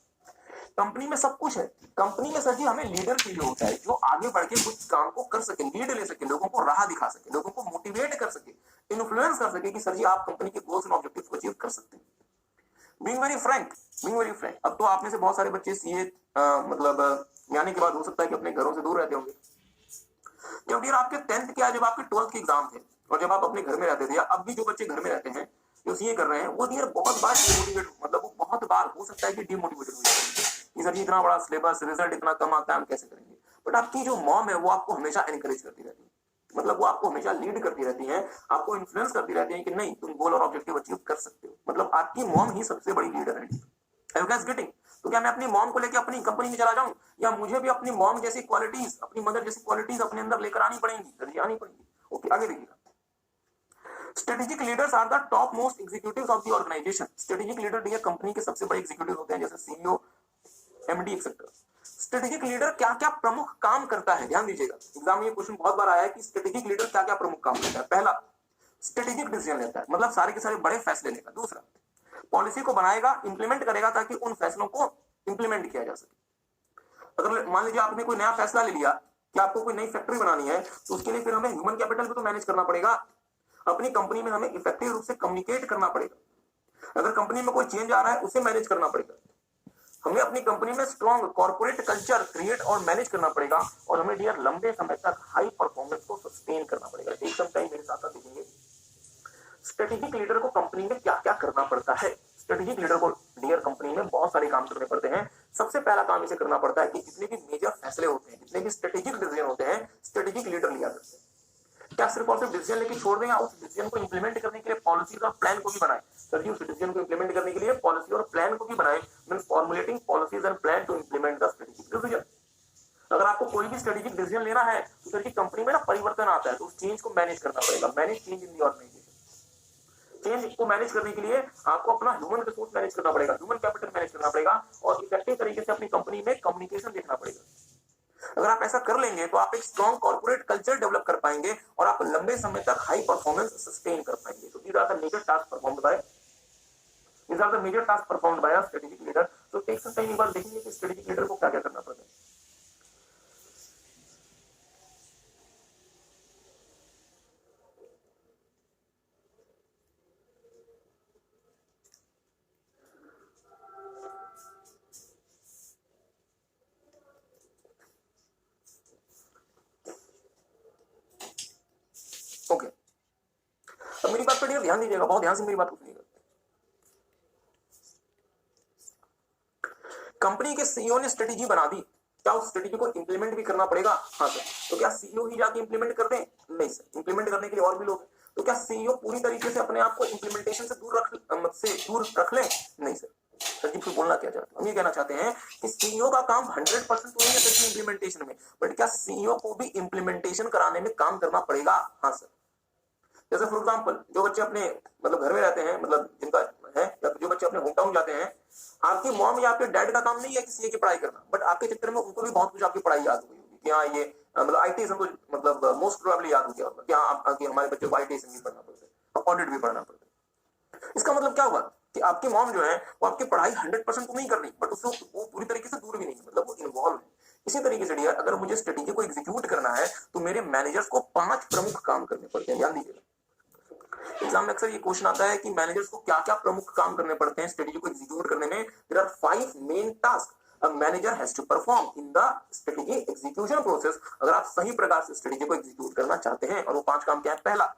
Company में सब कुछ है, कंपनी में सर जी हमें लीडर चाहिए होता है जो आगे बढ़ के कुछ काम को कर सके, लीड ले सके, लोगों को राह दिखा सके, लोगों को मोटिवेट कर सके, इन्फ्लुएंस कर सके कि सर जी आप कंपनी के गोल्स एंड ऑब्जेक्टिव्स को अचीव कर सकते हैं। बीइंग वेरी फ्रैंक, अब तो आप में से बहुत सारे बच्चे सीए मतलब आने के बाद हो सकता है कि अपने घरों से दूर रहते होंगे। जब डियर आपके 10th के, जब आपके 12th के एग्जाम थे और जब आप अपने घर में रहते थे, या अब भी जो बच्चे घर में रहते हैं जो सीए कर रहे हैं, वो डियर बहुत बार डिमोटिवेट, मतलब वो बहुत बार हो सकता है कि डिमोटिवेटेड हो जाए कि सर जी इतना बड़ा सिलेबस, रिजल्ट इतना कम आता है, हम कैसे करेंगे। बट आपकी जो मॉम है वो आपको हमेशा एनकरेज करती रहती है, मतलब वो आपको हमेशा लीड करती रहती है, आपको इन्फ्लुएंस करती रहती है कि नहीं तुम गोल और ऑब्जेक्टिव अचीव कर सकते हो। मतलब आपकी मॉम ही सबसे बड़ी लीडर है। Are you guys getting? तो क्या मैं अपनी मॉम को लेकर अपनी कंपनी में चला जाऊं, या मुझे भी अपनी मॉम जैसी क्वालिटीज, अपनी मदर जैसी क्वालिटीज अपने अंदर लेकर आनी पड़ेंगी? आनी पड़ेंगी। ओके, आगे देखिएगा। Strategic leaders are the top most executives of the organization. Strategic leader ये कंपनी के सबसे बड़े एग्जीक्यूटिव होते हैं, जैसे CEO, MD etcetera. Strategic leader क्या क्या प्रमुख काम करता है, ध्यान दीजिएगा। एग्जाम में ये क्वेश्चन बहुत बार आया है कि स्ट्रेटेजिक लीडर क्या क्या प्रमुख काम करता है। पहला, स्ट्रेटेजिक डिसीजन लेता है, मतलब सारे के सारे बड़े फैसले लेगा। दूसरा, पॉलिसी को बनाएगा, इंप्लीमेंट करेगा ताकि उन फैसलों को इंप्लीमेंट किया जा सके। अगर मान लीजिए आपने कोई नया फैसला ले लिया कि आपको कोई नई फैक्ट्री बनानी है, तो उसके लिए फिर हमें ह्यूमन कैपिटल भी तो मैनेज करना पड़ेगा। अपनी कंपनी में हमें इफेक्टिव रूप से कम्युनिकेट करना पड़ेगा। अगर कंपनी में कोई चेंज आ रहा है उसे मैनेज करना पड़ेगा। हमें अपनी कंपनी में स्ट्रॉन्ग कॉर्पोरेट कल्चर क्रिएट और मैनेज करना पड़ेगा, और हमें डियर लंबे समय तक हाई परफॉर्मेंस को सस्टेन करना पड़ेगा। टेक सम टाइम, मेरे साथ साथ देखेंगे स्ट्रेटेजिक लीडर को कंपनी में क्या क्या करना पड़ता है। स्ट्रेटेजिक लीडर को डियर कंपनी में बहुत सारे काम करने पड़ते हैं। सबसे पहला काम इसे करना पड़ता है कि जितने भी मेजर फैसले होते हैं, जितने भी स्ट्रेटेजिक डिसीजन होते हैं, स्ट्रेटेजिक लीडर लिया करते हैं। क्या सिर्फ और सिर्फ डिसीजन लेके छोड़ दें, या उस डिसीजन को इंप्लीमेंट करने के लिए पॉलिसी और प्लान को भी बनाए। सर जी उस डिसीजन को इंप्लीमेंट करने के लिए पॉलिसी और प्लान को भी बनाए, means formulating policies and plan to implement the strategic decision. अगर आपको कोई भी स्ट्रेटेजिक डिसीजन लेना है तो सर जी कंपनी में ना परिवर्तन आता है, तो उस चेंज को मैनेज करना पड़ेगा। Manage change in the organization. Change को मैनेज करने के लिए आपको अपना ह्यूमन रिसोर्स मैनेज करना पड़ेगा, ह्यूमन कैपिटल मैनेज करना पड़ेगा, और इफेक्टिव तरीके से अपनी कंपनी में कम्युनिकेशन देखना पड़ेगा। अगर आप ऐसा कर लेंगे तो आप एक स्ट्रॉन्ग कॉर्पोरेट कल्चर डेवलप कर पाएंगे और आप लंबे समय तक हाई परफॉर्मेंस सस्टेन कर पाएंगे। So these are the major tasks performed by a strategic leader. So take some time, एक बार देखेंगे कि strategic leader को क्या क्या करना पड़ता है। ओके, अब मेरी बात पर ध्यान दीजिएगा, बहुत ध्यान से मेरी बात को सुनिएगा। कंपनी के सीईओ ने स्ट्रेटेजी बना दी, क्या उस स्ट्रेटेजी को इंप्लीमेंट भी करना पड़ेगा? हाँ सर। तो क्या सीईओ ही जाके इंप्लीमेंट कर दें? नहीं सर, इंप्लीमेंट करने के लिए और भी लोग हैं। तो क्या सीईओ पूरी तरीके से अपने आप को इंप्लीमेंटेशन से दूर रख ले? नहीं सर। सर जी फिर बोलना क्या चाहते हैं? हम ये कहना चाहते हैं कि सीईओ का काम 100% तो नहीं है सर इंप्लीमेंटेशन में, बट क्या सीईओ को भी इंप्लीमेंटेशन कराने में काम करना पड़ेगा? हाँ सर। जैसे फॉर एग्जाम्पल जो बच्चे अपने मतलब घर में रहते हैं, मतलब जिनका है, या जो बच्चे अपने होम टाउन जाते हैं, आपकी मॉम या आपके डैड का काम नहीं है कि सीए की पढ़ाई करना, बट आपके चक्कर में उनको भी बहुत कुछ आपकी पढ़ाई याद हो गई होगी कि हाँ ये मतलब आईटी सब कुछ मतलब मोस्ट प्रोबेबली याद हो गया होगा कि हाँ हमारे बच्चों को आईटी भी पढ़ना पड़ता है, ऑडिट भी पढ़ना पड़ता है। इसका मतलब क्या हुआ कि आपकी मॉम जो है वो आपकी पढ़ाई 100% तो नहीं कर रही, बट उससे वो पूरी तरीके से दूर भी नहीं, मतलब वो इन्वॉल्व है। इसी तरीके से डियर, अगर मुझे स्ट्रेटेजी को एग्जीक्यूट करना है तो मेरे मैनेजर्स को 5 प्रमुख काम करने पड़ते हैं, ध्यान दीजिएगा। एग्जाम में अक्सर ये क्वेश्चन आता है कि मैनेजर्स को क्या क्या प्रमुख काम करने पड़ते हैं स्ट्रेटेजी को एग्जीक्यूट करने में। There are 5 main task a manager has to perform in the strategy execution process, अगर आप सही प्रकार से स्ट्रेटेजी को एग्जीक्यूट करना चाहते हैं। और वो 5 काम क्या है? पहला,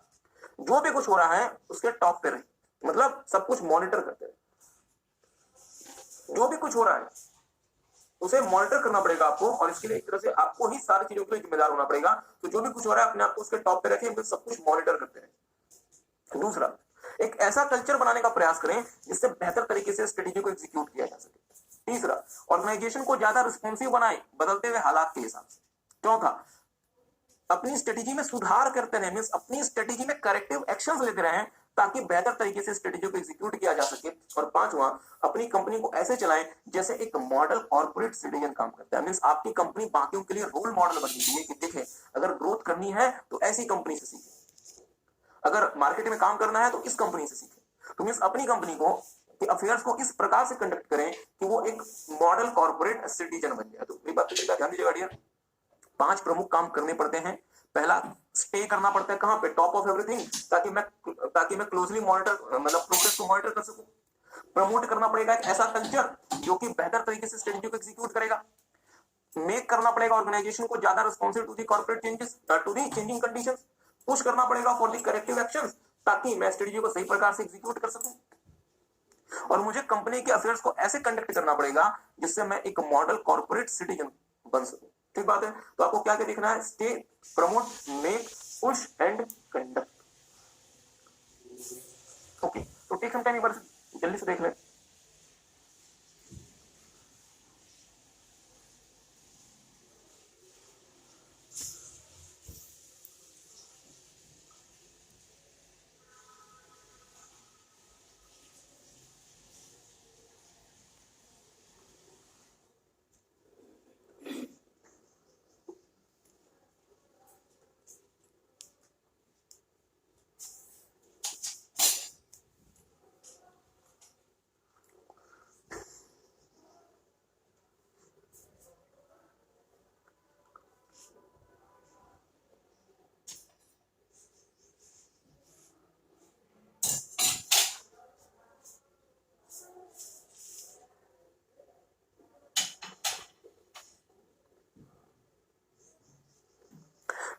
जो भी कुछ हो रहा है उसके टॉप पे रहे, मतलब सब कुछ मॉनिटर करते रहे। जो भी कुछ हो रहा है उसे मॉनिटर करना पड़ेगा आपको, और इसके लिए एक तरह से आपको ही सारी चीजों के लिए जिम्मेदार होना पड़ेगा। तो जो भी कुछ हो रहा है अपने आप को उसके टॉप पे रखें, सब कुछ मॉनिटर करते रहे। दूसरा, एक ऐसा कल्चर बनाने का प्रयास करें जिससे बेहतर तरीके से स्ट्रेटेजी को एग्जीक्यूट किया जा सके। तीसरा, ऑर्गेनाइजेशन को ज्यादा रिस्पॉन्सिव बनाए बदलते हुए हालात के हिसाब से। चौथा, अपनी स्ट्रेटेजी में सुधार करते रहे, मींस अपनी स्ट्रेटेजी में करेक्टिव एक्शंस लेते रहे ताकि बेहतर तरीके से स्ट्रेटेजी को एग्जीक्यूट किया जा सके। और पांचवा, अपनी कंपनी को ऐसे चलाएं जैसे एक मॉडल कॉर्पोरेट सिटीजन काम करता है, मींस आपकी कंपनी बाकियों के लिए रोल मॉडल बननी चाहिए कि देखें अगर ग्रोथ करनी है तो ऐसी कंपनी से सीखें, अगर मार्केट में काम करना है तो इस कंपनी से सीखें। तो मींस अपनी कंपनी को कि अफेयर्स को इस प्रकार से कंडक्ट करें कि वो एक मॉडल कॉर्पोरेट सिटीजन बन जाए। तो मेरी बात पर ध्यान दीजिएगा डियर, 5 प्रमुख काम करने पड़ते हैं। पहला, स्टे करना पड़ता है कहां पे? टॉप ऑफ एवरीथिंग, ताकि मैं क्लोजली मॉनिटर मतलब प्रोग्रेस को मॉनिटर कर सकूं। प्रमोट करना पड़ेगा एक ऐसा कल्चर जो कि बेहतर तरीके से स्ट्रेटेजी को एग्जीक्यूट करेगा। मेक करना पड़ेगा ऑर्गेनाइजेशन को ज्यादा responsive to the corporate changes, to the changing conditions. Push करना पड़ेगा फॉर दी करेक्टिव एक्शंस, ताकि मैं स्ट्रेटेजी को सही प्रकार से एग्जीक्यूट कर सकूं। और मुझे कंपनी के अफेयर्स को ऐसे कंडक्ट करना पड़ेगा जिससे मैं एक मॉडल कॉर्पोरेट सिटीजन बन सकूं। ठीक बात है। तो आपको क्या क्या देखना है? Stay, promote, make, push and conduct. Okay, तो टेक सम टाइम, एक बार जल्दी से देख लें।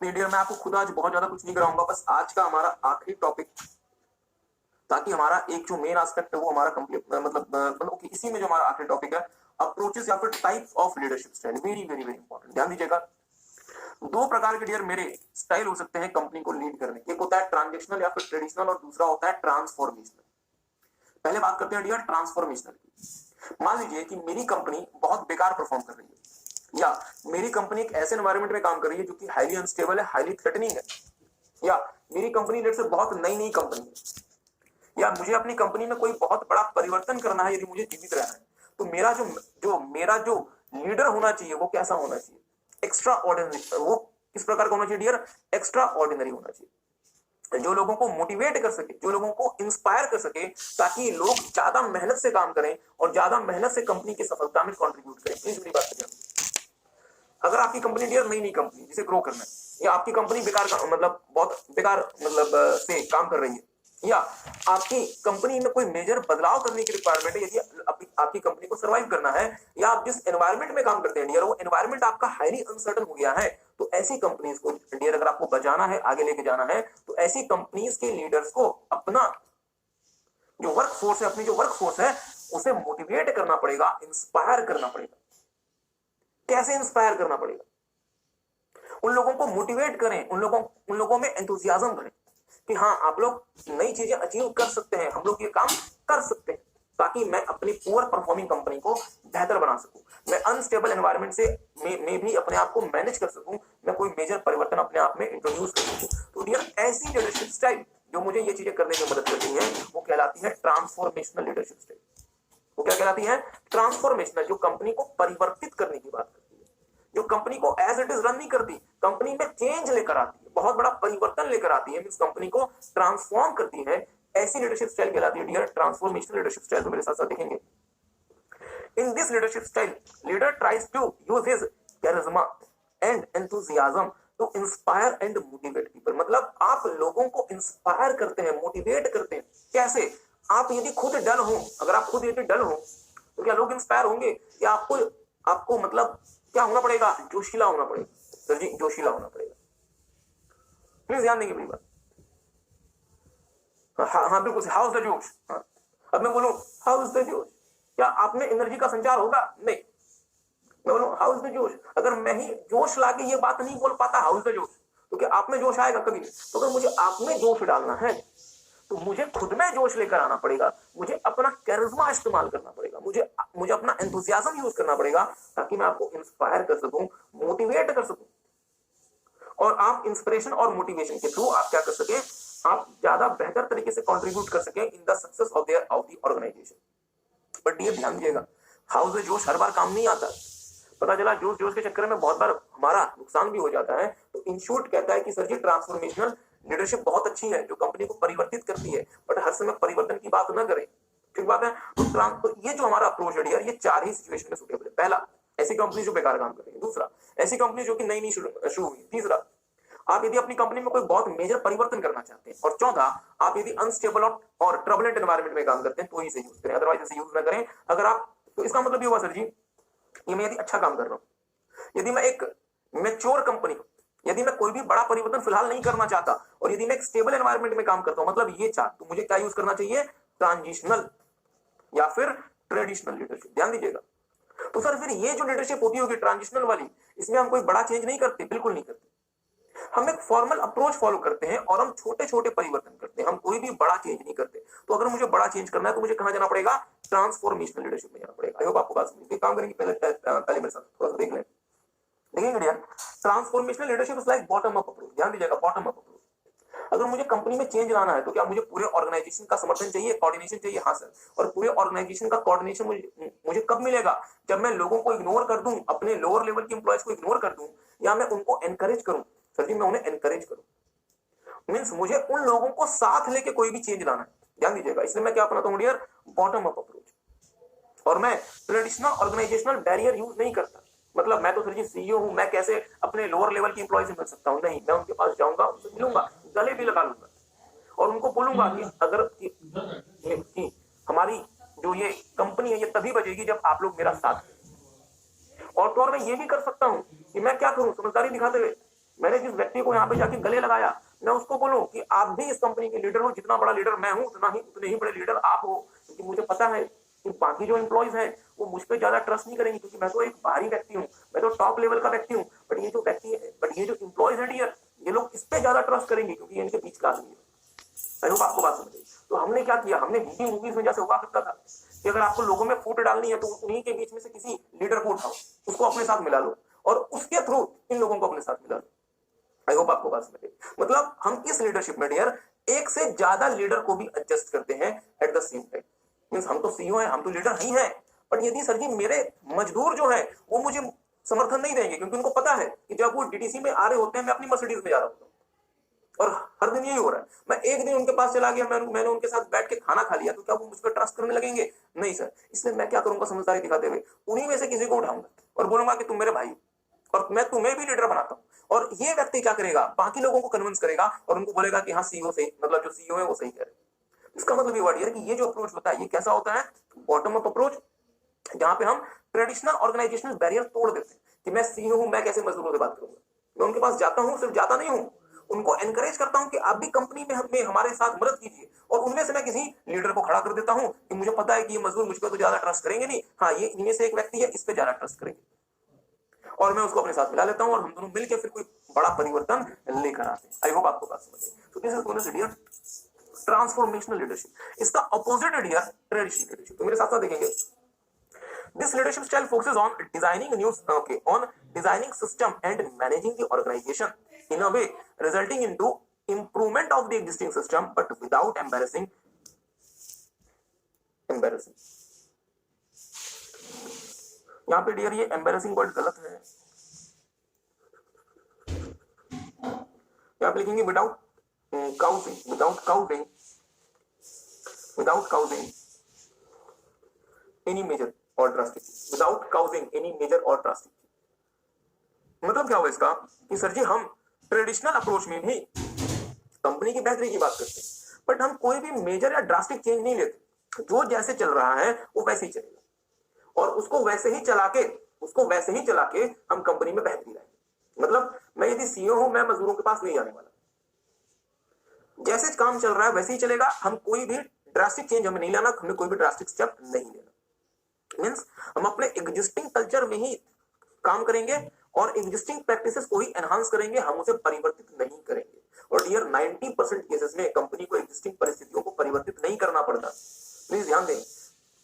नहीं डियर, मैं आपको खुद आज बहुत ज्यादा कुछ नहीं कराऊंगा, बस आज का हमारा आखिरी टॉपिक, ताकि हमारा एक जो मेन एस्पेक्ट है वो हमारा कंप्लीट मतलब इसी में जो हमारा आखिरी टॉपिक है, अप्रोचेस या फिर types of leadership style. Very very very important, ध्यान दीजिएगा। 2 प्रकार के डियर मेरे स्टाइल हो सकते हैं कंपनी को लीड करने के। एक होता है ट्रांजेक्शनल या फिर ट्रेडिशनल, और दूसरा होता है ट्रांसफॉर्मेशनल। पहले बात करते हैं डियर ट्रांसफॉर्मेशनल की। मान लीजिए कि मेरी कंपनी बहुत बेकार परफॉर्म कर रही है, या मेरी कंपनी एक ऐसे एनवायरनमेंट में काम कर रही है जो कि हाईली अनस्टेबल है, हाईली थ्रेटनिंग है, या मेरी कंपनी लेट से बहुत नई कंपनी है, या मुझे अपनी कंपनी में कोई बहुत बड़ा परिवर्तन करना है यदि मुझे जीवित रहना है, तो मेरा जो लीडर होना चाहिए वो कैसा होना चाहिए? Extra ordinary. वो किस प्रकार का होना चाहिए डियर? एक्स्ट्रा ऑर्डिनरी होना चाहिए, जो लोगों को मोटिवेट कर सके, जो लोगों को इंस्पायर कर सके, ताकि लोग ज्यादा मेहनत से काम करें और ज्यादा मेहनत से कंपनी की सफलता में कंट्रीब्यूट करें। प्लीज मेरी बात करिए। अगर आपकी कंपनी डियर नई कंपनी जिसे ग्रो करना है, या आपकी कंपनी बेकार मतलब बहुत बेकार मतलब से काम कर रही है, या आपकी कंपनी में कोई मेजर बदलाव करने की रिक्वायरमेंट है, यदि आपकी कंपनी को सर्वाइव करना है, या आप जिस एनवायरनमेंट में काम करते हैं डियर वो एनवायरनमेंट आपका हाईली अनसर्टन हो गया है, तो ऐसी कंपनीज को डियर अगर आपको बचाना है, आगे लेके जाना है, तो ऐसी कंपनीज के लीडर्स को अपना जो वर्क फोर्स है, अपनी जो वर्क फोर्स है उसे मोटिवेट करना पड़ेगा, इंस्पायर करना पड़ेगा। कैसे इंस्पायर करना पड़ेगा? उन लोगों को मोटिवेट करें, उन लोगों में एंथुसियाज्म भरें कि हाँ आप लोग नई चीजें अचीव कर सकते हैं, हम लोग ये काम कर सकते हैं, ताकि मैं अपनी पुअर परफॉर्मिंग कंपनी को बेहतर बना सकूं, मैं अनस्टेबल एनवायरनमेंट से में भी अपने आप को मैनेज कर सकूं, मैं कोई मेजर परिवर्तन अपने आप में इंट्रोड्यूस कर सकूं। तो डियर ऐसी लीडरशिप स्टाइल जो मुझे ये चीजें करने में मदद करती है वो कहलाती है ट्रांसफॉर्मेशनल लीडरशिप स्टाइल। वो क्या कहलाती है? ट्रांसफॉर्मेशनल, जो कंपनी को परिवर्तित करने की बात करती है, जो कंपनी को एज इट इज रन नहीं करती, कंपनी में चेंज लेकर आती है, बहुत बड़ा परिवर्तन लेकर आती है, मींस कंपनी को ट्रांसफॉर्म करती है। ऐसी लीडरशिप स्टाइल कहलाती है डियर ट्रांसफॉर्मेशनल लीडरशिप स्टाइल। तो मेरे साथ साथ देखेंगे, in this leadership style leader tries to use his charisma and enthusiasm to inspire and motivate people. मतलब आप लोगों को इंस्पायर करते हैं, मोटिवेट करते हैं। कैसे? आप यदि खुद डल हो, अगर आप खुद यदि डल हो तो क्या लोग इंस्पायर होंगे? या आपको मतलब क्या होना पड़ेगा? जोशीला होना पड़ेगा। सर जी जोशीला होना पड़ेगा। प्लीज ध्यान देंगे मेरी बात। हाँ बिल्कुल, हाउ इज द जोश। हाँ, अब मैं बोलूं हाउ इज द जोश, क्या आप में एनर्जी का संचार होगा? नहीं। मैं बोलूं हाउ इज द जोश, अगर मैं ही जोश लाके ये बात नहीं बोल पाता हाउ इज द जोश, तो क्या आप में जोश आएगा? कभी नहीं। तो अगर मुझे आप में जोश डालना है तो मुझे खुद में जोश लेकर आना पड़ेगा, मुझे अपना कैरिज्मा इस्तेमाल करना पड़ेगा, मुझे अपना एंथुसियाज्म यूज करना पड़ेगा, ताकि मैं आपको इंस्पायर कर सकूं, मोटिवेट कर सकूं। और आप इंस्पिरेशन और मोटिवेशन के थ्रू आप क्या कर सके? आप ज्यादा बेहतर तरीके से कंट्रीब्यूट कर सके in the success of the organization. But ये ध्यान दीजिएगा, हाउस में जोश हर बार काम नहीं आता। पता चला जोश के चक्कर में बहुत बार हमारा नुकसान भी हो जाता है। तो इन शॉर्ट कहता है कि सर जी ट्रांसफॉर्मेशनल लीडरशिप बहुत अच्छी है जो कंपनी को परिवर्तित करती है, बट हर समय परिवर्तन की बात ना करें। ठीक बात है। तो ये जो हमारा अप्रोच है यार, ये 4 ही सिचुएशन में सूटेबल है। पहला, ऐसी कंपनी जो बेकार काम कर रही है। दूसरा, ऐसी कंपनी जो कि नई शुरू हुई। तीसरा, आप यदि अपनी कंपनी में कोई बहुत मेजर परिवर्तन करना चाहते हैं। और चौथा, आप यदि अनस्टेबल और ट्रबलेंट एनवायरनमेंट में काम करते हैं तो इसे यूज करें, अदरवाइज इसे यूज ना करें। अगर आप, तो इसका मतलब ये हुआ सर जी, ये मैं यदि अच्छा काम कर रहा हूं, यदि मैं एक मैच्योर कंपनी, यदि मैं कोई भी बड़ा परिवर्तन फिलहाल नहीं करना चाहता, और यदि मैं एक स्टेबल एनवायरनमेंट में काम करता हूं, मतलब ये चार, तो मुझे क्या यूज करना चाहिए? ट्रांजिशनल या फिर ट्रेडिशनल लीडरशिप। ध्यान दीजिएगा। तो सर फिर ये जो लीडरशिप होती होगी ट्रांजिशनल वाली, इसमें हम कोई बड़ा चेंज नहीं करते? बिल्कुल नहीं करते। हम एक फॉर्मल अप्रोच फॉलो करते हैं और हम छोटे छोटे परिवर्तन करते हैं, हम कोई भी बड़ा चेंज नहीं करते। तो अगर मुझे बड़ा चेंज करना है तो मुझे कहां जाना पड़ेगा? ट्रांसफॉर्मेशनल लीडरशिप में जाना पड़ेगा। आई होप आपको बात समझ में काम करेंगे। पहले मेरे साथ थोड़ा सा देख लें। देखिए dear, transformational leadership is like bottom up approach. ध्यान दीजिएगा, बॉटम अप अप्रोच। अगर मुझे कंपनी में चेंज लाना है तो क्या मुझे पूरे ऑर्गेनाइजेशन का समर्थन चाहिए, कोऑर्डिनेशन चाहिए? हाँ सर। और पूरे ऑर्गेनाइजेशन का कोऑर्डिनेशन मुझे कब मिलेगा? जब मैं लोगों को इग्नोर कर दूं, अपने लोअर लेवल के एम्प्लॉयज को इग्नोर कर दूं, या मैं उनको एनकरेज करूं। सर जी मैं उन्हें एनकरेज करूं, मींस मुझे उन लोगों को साथ लेके कोई भी चेंज लाना है। ध्यान दीजिएगा, इसलिए मैं क्या अपनाता हूं डियर? Bottom up approach. और मैं ट्रेडिशनल ऑर्गेनाइजेशनल बैरियर यूज नहीं करता। मतलब मैं तो सर जी सीईओ हूं, मैं कैसे अपने लोअर लेवल के एम्प्लॉय से मिल सकता हूं? नहीं, मैं उनके पास जाऊंगा, उनसे मिलूंगा, गले भी लगा लूंगा और उनको बोलूंगा कि अगर कि हमारी जो ये कंपनी है ये तभी बचेगी जब आप लोग मेरा साथ दें। और तो और मैं ये भी कर सकता हूं कि मैं क्या करूं, समझदारी दिखाते हुए मैंने जिस व्यक्ति को यहाँ पे जाके गले लगाया, मैं उसको बोलूं कि आप भी इस कंपनी के लीडर हो, जितना बड़ा लीडर मैं हूं उतने ही बड़े लीडर आप हो। क्योंकि मुझे पता है कि बाकी जो एम्प्लॉयज हैं वो मुझ पर ज्यादा ट्रस्ट नहीं करेंगे, क्योंकि मैं तो एक बाहरी व्यक्ति हूँ, मैं तो टॉप लेवल का व्यक्ति हूँ। बट ये जो एम्प्लॉयज है डियर, ये लोग इस पे ज्यादा ट्रस्ट करेंगे क्योंकि ये इनके बीच का आदमी है। आई होप आपको बात समझ गई। तो हमने क्या किया, हमने हिंदी मूवीज में जैसे हुआ करता था कि अगर आपको लोगों में फूट डालनी है तो उन्हीं के बीच में से किसी लीडर को उठाओ, उसको अपने साथ मिला लो और उसके थ्रू इन लोगों को अपने साथ मिला लो। आई होप आपको बात समझ गई। मतलब हम इस लीडरशिप में डियर एक से ज्यादा लीडर को भी एडजस्ट करते हैं at the same time. Means हम तो सीईओ हैं, हम तो लीडर ही हैं, बट यदि सर जी मेरे मजदूर जो है वो मुझे समर्थन नहीं देंगे, क्योंकि उनको पता है कि जब वो डीटीसी में आ रहे होते हैं मैं अपनी मर्सिडीज में जा रहा होता हूँ। और हर दिन यही हो रहा है, मैं एक दिन उनके पास चला गया, मैंने उनके साथ बैठ के खाना खा लिया, तो क्या वो मुझ पर ट्रस्ट करने लगेंगे? नहीं सर। इसलिए मैं क्या करूंगा, समझदारी दिखाते हुए उन्हीं में से किसी को उठाऊंगा और बोलूंगा कि तुम मेरे भाई, और मैं तुम्हें भी लीडर बनाता हूं। और ये व्यक्ति क्या करेगा, बाकी लोगों को कन्विंस करेगा और उनको बोलेगा कि हाँ सीईओ सही, मतलब जो सीईओ है वो सही कह रहे। इसका मतलब ये वर्ड है कि ये जो अप्रोच होता है ये कैसा होता है? बॉटम अप अप्रोच, जहां पे हम ट्रेडिशनल ऑर्गेनाइजेशनल बैरियर तोड़ देते हैं कि मैं सीईओ हूं, मैं कैसे मजदूरों से बात करूंगा। मैं उनके पास जाता हूं, सिर्फ जाता नहीं हूं, उनको एनकरेज करता हूं कि आप भी कंपनी में हमारे साथ मदद कीजिए। और उनमें से मैं किसी लीडर को खड़ा कर देता हूं कि मुझे पता है कि ये मजदूर मुझ पर तो ज्यादा ट्रस्ट करेंगे नहीं, हाँ ये इनमें से एक व्यक्ति है, इस पे ज्यादा ट्रस्ट करेंगे, और मैं उसको अपने साथ मिला लेता हूँ और हम दोनों मिलकर फिर कोई बड़ा परिवर्तन लेकर आते हैं। आई होप आपको बात समझे। तो this is known as dear transformational leadership. इसका अपोजिट है डियर ट्रेडिशनल लीडरशिप। तो मेरे साथ साथ देखेंगे, this leadership style focuses on designing designing system and managing the organization in a way resulting into improvement of the existing system but without embarrassing. यहाँ पे dear ये एम्बेरसिंग वर्ड गलत है, यहाँ पे लिखेंगे without causing any major or drastic, without causing any major or drastic। मतलब क्या हुआ इसका कि सर जी हम ट्रेडिशनल अप्रोच में भी कंपनी की बेहतरी की बात करते हैं, बट हम कोई भी मेजर या ड्रास्टिक चेंज नहीं लेते, जो जैसे चल रहा है वो वैसे ही चलेगा, और उसको वैसे ही चला के हम कंपनी में बेहतरी लाएंगे। मतलब मैं यदि सीईओ हूं, मैं मजदूरों के पास नहीं जाने वाला, जैसे काम चल रहा है वैसे ही चलेगा, हम कोई भी ड्रास्टिक चेंज हमें नहीं लाना, हमें कोई भी ड्रास्टिक स्टेप नहीं लेना। मींस हम अपने एग्जिस्टिंग कल्चर में ही काम करेंगे और एग्जिस्टिंग प्रैक्टिसेस को ही एनहांस करेंगे, हम उसे परिवर्तित नहीं करेंगे। और डियर 90% केसेस में कंपनी को एग्जिस्टिंग परिस्थितियों को परिवर्तित नहीं करना पड़ता। प्लीज ध्यान दें,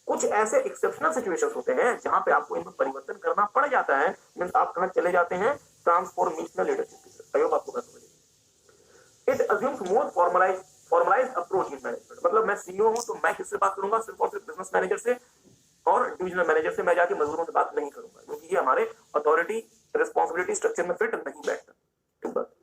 कुछ ऐसे एक्सेप्शनल सिचुएशंस होते हैं जहां पे आपको इनमें परिवर्तन करना पड़ जाता है। मींस आप कहां चले जाते हैं, ट्रांसफॉर्मेशनल लीडरशिप की तरफ। आई होप आपको बात समझ। It assumes more formalised approach in management. मतलब मैं सीईओ हूं तो मैं किससे बात करूंगा, सिर्फ और सिर्फ बिजनेस मैनेजर से और डिविजनल मैनेजर से। मैं जाके मजदूरों से बात नहीं करूंगा, क्योंकि ये हमारे अथॉरिटी रिस्पॉन्सिबिलिटी स्ट्रक्चर में फिट नहीं बैठता। ठीक बात।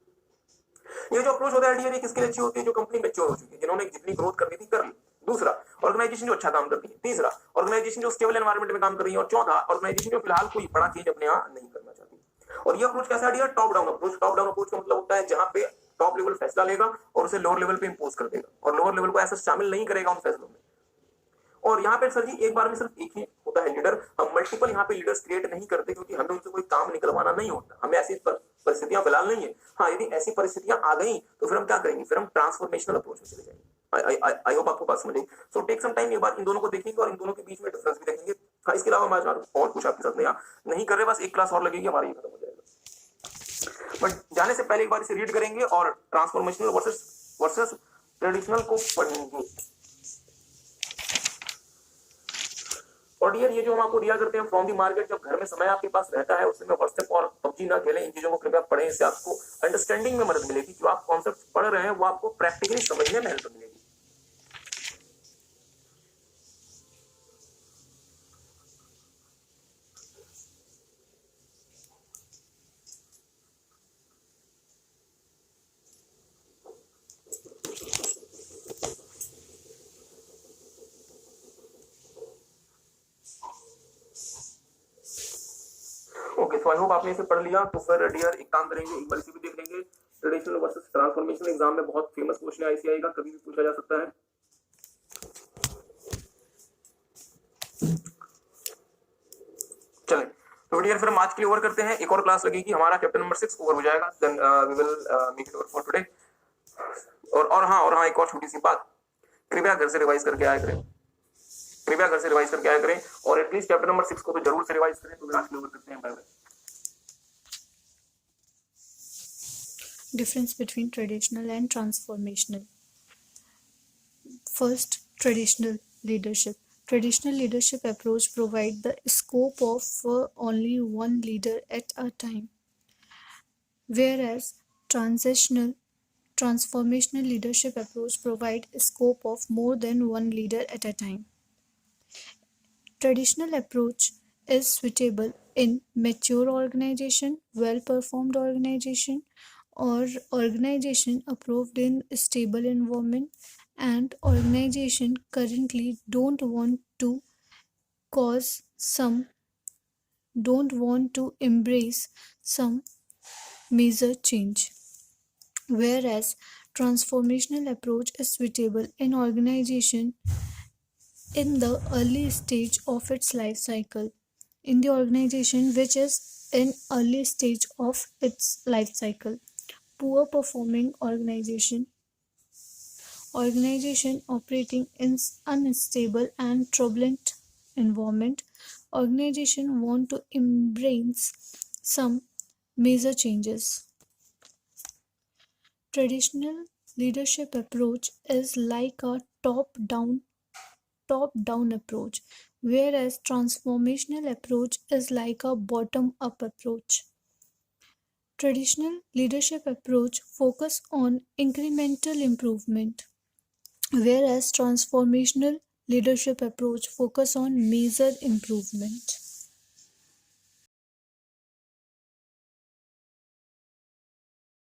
ये जो अप्रोच होता है डियर, ये किसके लिए अच्छी होती है, जो कंपनी मैच्योर हो चुकी है, जिन्होंने जितनी ग्रोथ करनी थी कर ली। दूसरा, ऑर्गेनाइजेशन जो अच्छा काम करती है। तीसरा, ऑर्गेनाइजेशन जो स्टेबल एनवायरनमेंट में काम कर रही है। और चौथा, ऑर्गेनाइजेशन जो फिलहाल कोई बड़ा चेंज अपने यहाँ नहीं करना चाहती। और ये अप्रोच कैसा है dear, top down approach. Top down approach का मतलब होता है जहां पे टॉप लेवल फैसला लेगा और उसे लोअर लेवल पे इंपोज कर देगा, और लोअर लेवल को ऐसा शामिल नहीं करेगा उन फैसलों में। और यहाँ पे सर जी एक बार में सिर्फ एक ही होता है लीडर, हम मल्टीपल यहाँ पे लीडर्स क्रिएट नहीं करते, क्योंकि हमें उनसे कोई काम निकलवाना नहीं होता, हमें ऐसी परिस्थितियां फिलहाल नहीं है। हाँ, यदि ऐसी परिस्थितियां आ गई तो फिर हम क्या करेंगे, फिर हम ट्रांसफॉर्मेशनल अप्रोच में चले जाएंगे। आई होप आपको बात समझ आई। सो टेक सम टाइम, एक बार इन दोनों को देखेंगे और इन दोनों के बीच में डिफरेंस भी देखेंगे। हाँ, इसके अलावा मैं और कुछ आपके साथ नहीं कर रहे, बस एक क्लास और लगेगी हमारी, खत्म हो जाएगा। बट जाने से पहले एक बार इसे रीड करेंगे और ट्रांसफॉर्मेशनल वर्सेस ट्रेडिशनल को पढ़ेंगे। और डियर ये जो हम आपको दिया करते हैं फ्रॉम दी मार्केट, जब घर में समय आपके पास रहता है उसमें व्हाट्सएप और पबजी ना खेलें, इन चीजों को कृपया पढ़ें, इससे आपको अंडरस्टैंडिंग में मदद मिलेगी। जो आप कॉन्सेप्ट पढ़ रहे हैं वो आपको प्रैक्टिकली समझने में हेल्प मिलेगी। ओके, सो आई होप आपने इसे पढ़ लिया। तो फिर डियर एक काम करेंगे, एक बार इसे भी देख लेंगे। ट्रेडिशनल वर्सेस ट्रांसफॉर्मेशन एग्जाम में बहुत फेमस क्वेश्चन आईसीआई का, कभी भी पूछा जा सकता है। चलें तो डियर फिर हम आज के लिए ओवर करते हैं, एक और क्लास लगेगी, हमारा चैप्टर नंबर 6 ओवर हो जाएगा, then we will make it over for today. और हाँ एक और छोटी सी बात, कृपया घर से रिवाइज करके आया करें, और एटलीस्ट चैप्टर नंबर 6 को तो जरूर से रिवाइज करें। तो आज के लिए ओवर करते हैं, bye bye. Difference between traditional and transformational. First, traditional leadership. Traditional leadership approach provide the scope of only one leader at a time, whereas transformational leadership approach provide scope of more than one leader at a time. Traditional approach is suitable in mature organization, well-performed organization, or organization approved in stable environment, and organization currently don't want to embrace some major change, whereas transformational approach is suitable in organization in the early stage of its life cycle, in the organization which is in early stage of its life cycle. Poor performing organization organization operating in unstable and turbulent environment. Organization want to embrace some major changes. Traditional leadership approach is like a top down approach, whereas transformational approach is like a bottom up approach. Traditional leadership approach focus on incremental improvement, whereas transformational leadership approach focus on major improvement.